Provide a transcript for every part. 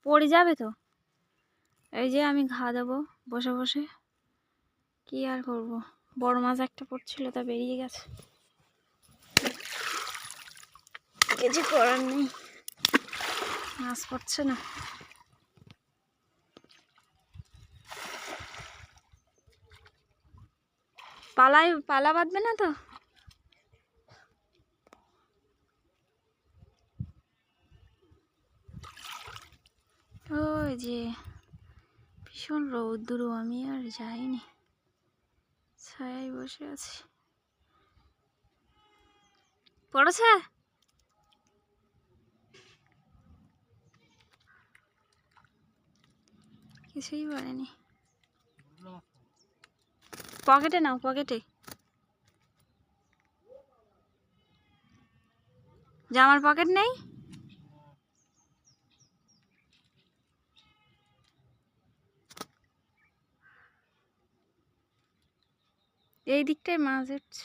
পড়ে যাবে তো। এই যে আমি ঘা দেবো বসে বসে, কি আর করব। বড় মাছ একটা পড়ছিল, তা বেরিয়ে গেছে, কিছু করার নেই, মাছ পড়ছে না। পালা বাঁধবে না তো? ওই যে ভীষণ রৌদ্র, আমি আর যাইনি, ছায়ায় বসে আছি। পড়েছে? কিছুই পড়েনি। পকেটে নাও, পকেটে। জামার পকেট নেই? এই দিকটায় মাছ উঠছে।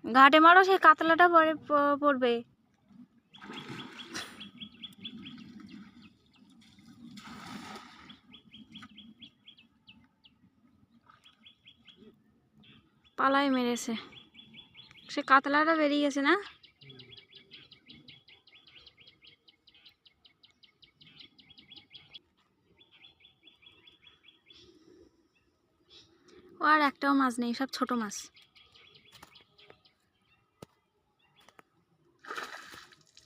ঘাটে মারো, সেই কাতলাটা পড়বে। পালায় মেরেছে, সে কাতলাটা বেরিয়ে গেছে না? ও আর একটাও মাছ নেই, সব ছোট মাছ।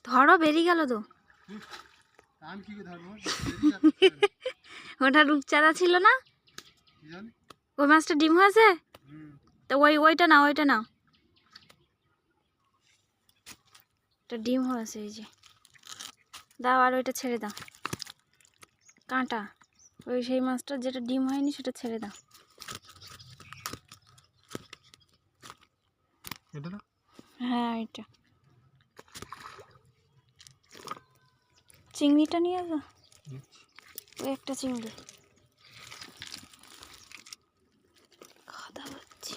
ধরো, বেরিয়ে গেল তো। ওটা রূপচাঁদা ছিল না? ওই মাছটা ডিম হয়েছে তো, ওইটা নাও, ওইটা নাও, এটা ডিম হয়েছে। এই যে দাও, আর ওইটা ছেড়ে দাও, কাঁটা। ওই সেই মাছটা যেটা ডিম হয়নি সেটা ছেড়ে দাও। হ্যাঁ, এটা চিংড়িটা নিয়ে আসো, ওই একটা চিংড়ি। খাওয়া হচ্ছে।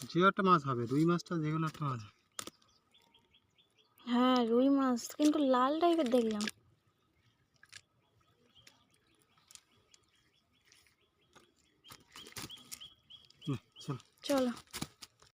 যে একটা মাছ হবে, রুই মাছটা যেগুলো একটা মাছ। হ্যাঁ, রুই মাছ, কিন্তু লাল টাইপের দেখলাম। চলো। চলো।